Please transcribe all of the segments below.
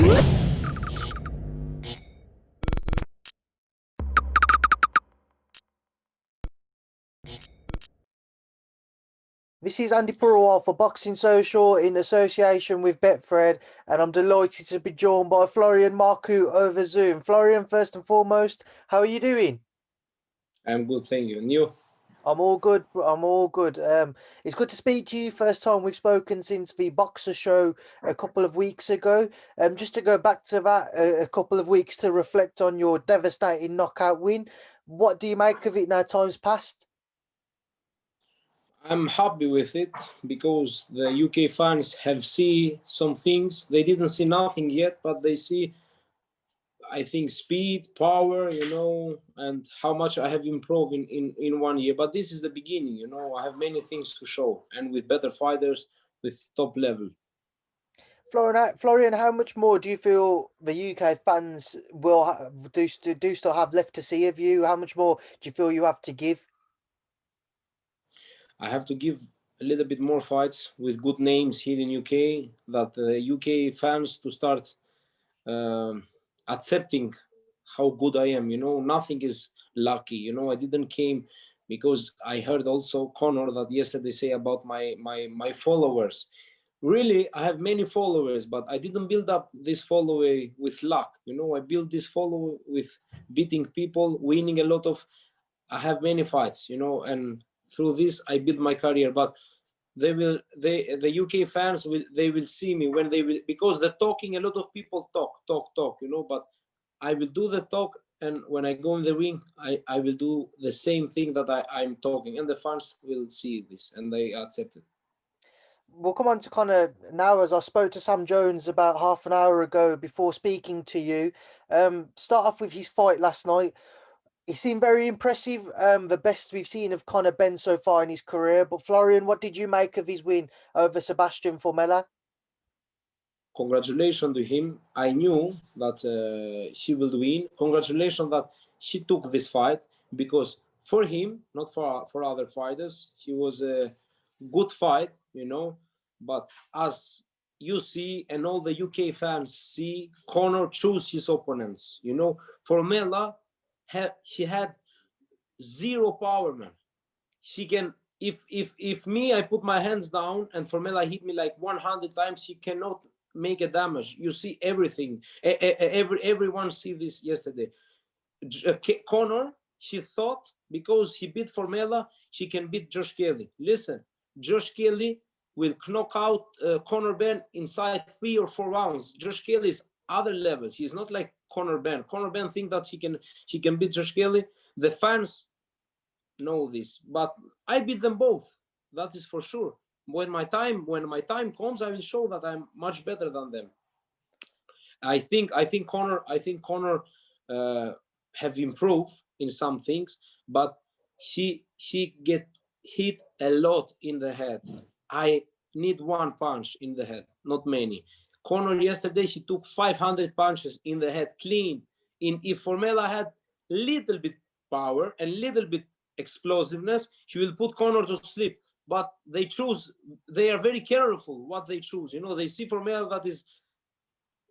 This is Andy Purewal for Boxing Social in association with Betfred, and I'm delighted to be joined by Florian Marku over Zoom. Florian, first and foremost, how are you doing? I'm good, thank you. And you? I'm all good. I'm all good. It's good to speak to you. First time we've spoken since the Boxer show a couple of weeks ago. Just to go back to that, a couple of weeks to reflect on your devastating knockout win. What do you make of it now? Time's passed. I'm happy with it because the UK fans have seen some things. They didn't see nothing yet, but they see, I think, speed, power, and how much I have improved in 1 year. But this is the beginning, I have many things to show, and with better fighters, with top level. Florian, how much more do you feel the UK fans will do still have left to see of you? How much more do you feel you have to give? I have to give a little bit more fights with good names here in UK, that the UK fans to start accepting how good I am. Nothing is lucky. I didn't came because I heard also Conor that yesterday say about my followers. Really, I have many followers, but I didn't build up this following with luck. I built this follow with beating people, winning a lot of. I have many fights, and through this I built my career. But the UK fans will see me when they will, because the talking, a lot of people talk, but I will do the talk, and when I go in the ring, I will do the same thing that I'm talking, and the fans will see this and they accept it. We'll come on to kind of now, as I spoke to Sam Jones about half an hour ago before speaking to you. Start off with his fight last night. He seemed very impressive. The best we've seen of Conor Benn so far in his career. But Florian, what did you make of his win over Sebastian Formella? Congratulations to him. I knew that he will win. Congratulations that he took this fight, because for him, not for other fighters, he was a good fight, But as you see, and all the UK fans see, Conor chose his opponents. Formella, he had zero power, man. He can, if me, I put my hands down and Formella hit me like 100 times, he cannot make a damage. You see everything. Everyone see this yesterday. Conor, he thought because he beat Formella, he can beat Josh Kelly. Listen, Josh Kelly will knock out Conor Benn inside 3 or 4 rounds. Josh Kelly is other level. He's not like Conor Benn. Conor Benn think that he can beat Josh Kelly. The fans know this, but I beat them both. That is for sure. When my time comes, I will show that I'm much better than them. I think Conor have improved in some things, but he get hit a lot in the head. I need one punch in the head, not many. Conor yesterday, he took 500 punches in the head clean. If Formella had little bit power and little bit explosiveness, he will put Conor to sleep. But they are very careful what they choose. They see Formella that is,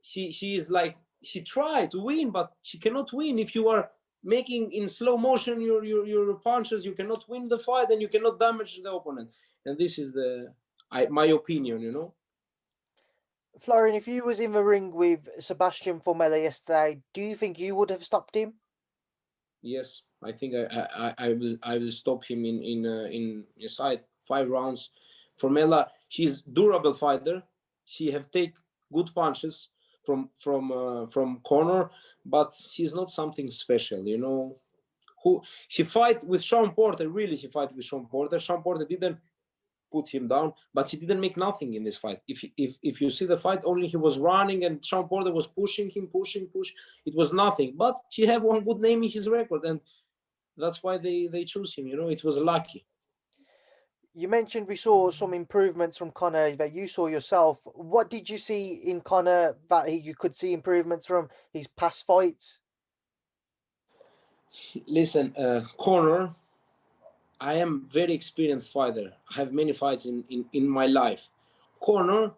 he is like, he tried to win, but he cannot win. If you are making in slow motion your punches, you cannot win the fight and you cannot damage the opponent. And this is my opinion, Florian, if you was in the ring with Sebastian Formella yesterday, do you think you would have stopped him? Yes, I think I will stop him in inside 5 rounds. Formella, she's durable fighter. She have take good punches from Conor, but she's not something special. Who she fight with Sean Porter? Really, she fight with Sean Porter. Sean Porter didn't put him down, but he didn't make nothing in this fight. If you see the fight, only he was running and Sean Porter was pushing him, push. It was nothing. But he have one good name in his record, and that's why they choose him. It was lucky. You mentioned we saw some improvements from Conor that you saw yourself. What did you see in Conor that you could see improvements from his past fights? Listen, Conor, I am very experienced fighter. I have many fights in my life. Conor,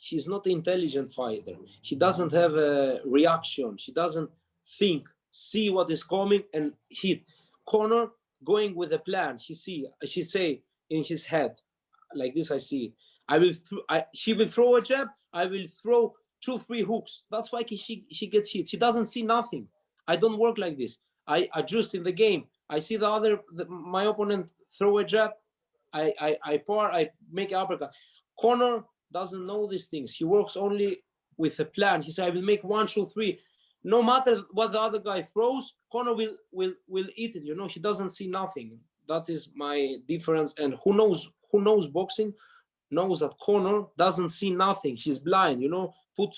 he's not an intelligent fighter. He doesn't have a reaction. He doesn't think, see what is coming and hit. Conor going with a plan. He say in his head, like this. I see. He will throw a jab. I will throw 2-3 hooks. That's why he gets hit. He doesn't see nothing. I don't work like this. I adjust in the game. I see my opponent throw a jab. I make an uppercut. Conor doesn't know these things. He works only with a plan. He said, I will make 1, 2, 3. No matter what the other guy throws, Conor will eat it. You know, he doesn't see nothing. That is my difference. And who knows boxing knows that Conor doesn't see nothing. He's blind. You know, put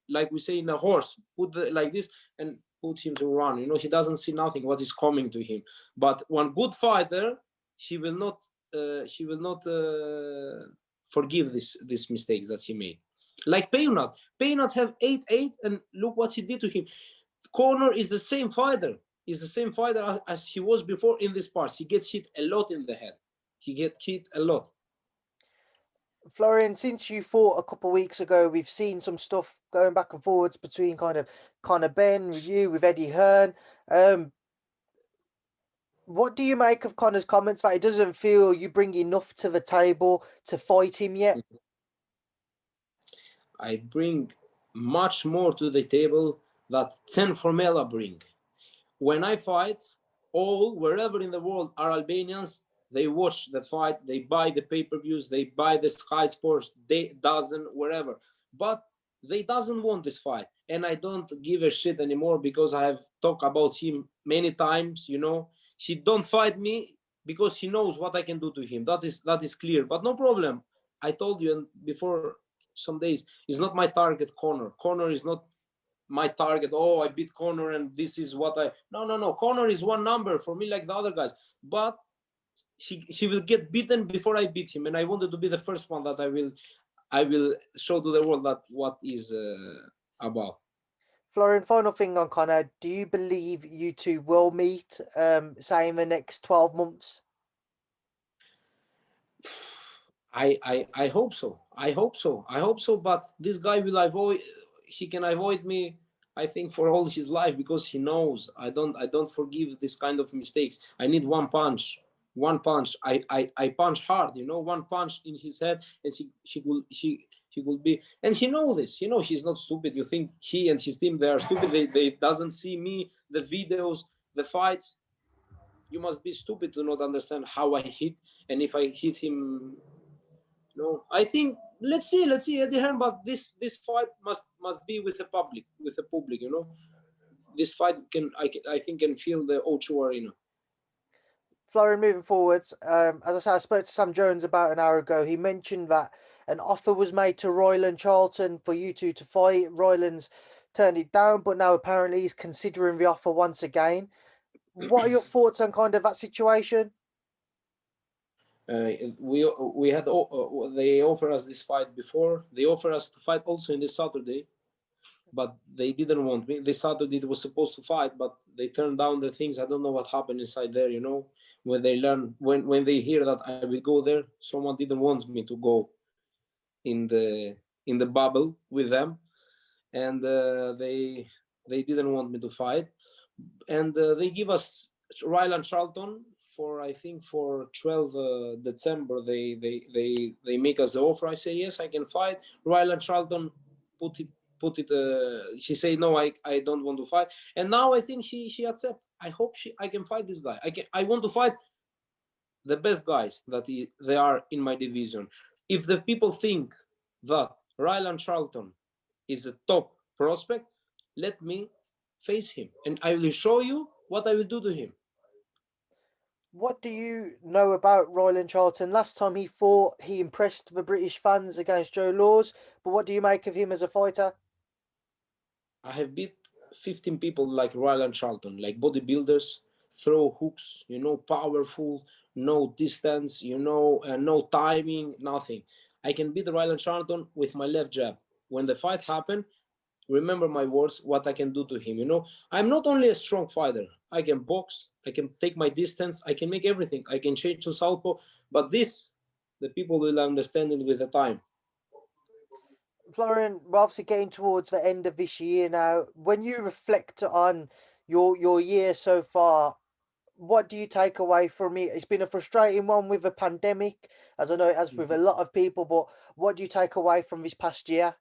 like we say in a horse, like this and put him to run. You know, he doesn't see nothing what is coming to him. But one good fighter, he will not forgive these mistakes that he made. Like Payunat have 8-8, and look what he did to him. Conor is the same fighter. He's the same fighter as he was before in this part. He gets hit a lot in the head. He gets hit a lot. Florian, since you fought a couple of weeks ago, we've seen some stuff going back and forwards between kind of Benn with you, with Eddie Hearn. What do you make of Conor's comments that he doesn't feel you bring enough to the table to fight him yet? I bring much more to the table that 10 Formella bring. When I fight, wherever in the world are Albanians, they watch the fight, they buy the pay-per-views, they buy the Sky Sports, wherever. But they doesn't want this fight. And I don't give a shit anymore because I have talked about him many times, you know. He don't fight me because he knows what I can do to him. That is clear. But no problem. I told you before some days, it's not my target, Conor. Conor is not my target. Oh, I beat Conor and this is what No. Conor is one number for me like the other guys. But he will get beaten before I beat him. And I wanted to be the first one that I will show to the world that what is about. Florian, final thing on Conor. Do you believe you two will meet, say, in the next 12 months? I hope so. I hope so. But this guy he can avoid me, I think, for all his life because he knows I don't forgive this kind of mistakes. I need one punch. I punch hard, you know, one punch in his head and he will be, and he knows this, you know, he's not stupid. You think he and his team, they are stupid, they doesn't see me, the videos, the fights. You must be stupid to not understand how I hit, and if I hit him, you know, I think let's see at the end, but this fight must be with the public, you know. This fight I think can fill the O2 arena. Florian, moving forwards, as I said, I spoke to Sam Jones about an hour ago. He mentioned that an offer was made to Rylan Charlton for you two to fight. Rylan's turned it down, but now apparently he's considering the offer once again. What are your thoughts on kind of that situation? We had they offered us this fight before. They offered us to fight also in this Saturday, but they didn't want me. This Saturday it was supposed to fight, but they turned down the things. I don't know what happened inside there, you know. When they learn, when they hear that I will go there, someone didn't want me to go in the bubble with them, and they didn't want me to fight, and they give us Rylan Charlton for, I think, for 12 December. They make us the offer. I say yes, I can fight. Rylan Charlton put it. She say no, I don't want to fight, and now I think she accept. I hope I can fight this guy. I want to fight the best guys that they are in my division. If the people think that Rylan Charlton is a top prospect, let me face him, and I will show you what I will do to him. What do you know about Rowan Charlton? Last time he fought, he impressed the British fans against Joe Laws, but what do you make of him as a fighter? I have beat 15 people like Rylan Charlton, like bodybuilders, throw hooks, you know, powerful, no distance, you know, no timing, nothing. I can beat Rylan Charlton with my left jab. When the fight happened, remember my words, what I can do to him, you know. I'm not only a strong fighter. I can box, I can take my distance, I can make everything. I can change to southpaw, but this, the people will understand it with the time. Florian, we're obviously getting towards the end of this year now. When you reflect on your year so far, what do you take away from it? It's been a frustrating one with the pandemic, as I know it has with a lot of people, but what do you take away from this past year?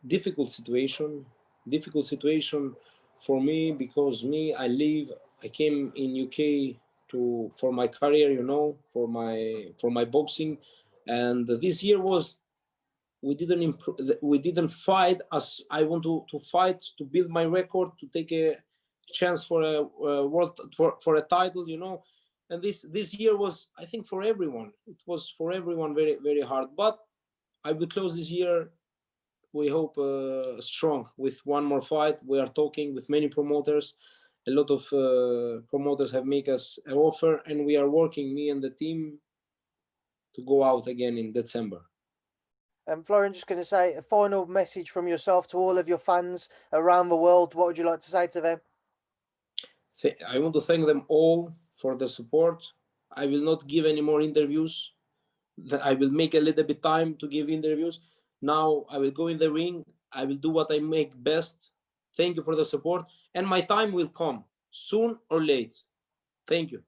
Difficult situation for me, because I came in UK for my career, for my boxing, and this year we didn't fight as I want to fight, to build my record, to take a chance for a world for a title, and this year was, I think, for everyone, it was for everyone very, very hard, but I will close this year, we hope, strong, with one more fight. We are talking with many promoters. A lot of promoters have made us an offer, and we are working, me and the team, to go out again in December. Florian, just going to say a final message from yourself to all of your fans around the world. What would you like to say to them? I want to thank them all for the support. I will not give any more interviews. I will make a little bit time to give interviews. Now I will go in the ring. I will do what I make best. Thank you for the support. And my time will come, soon or late. Thank you.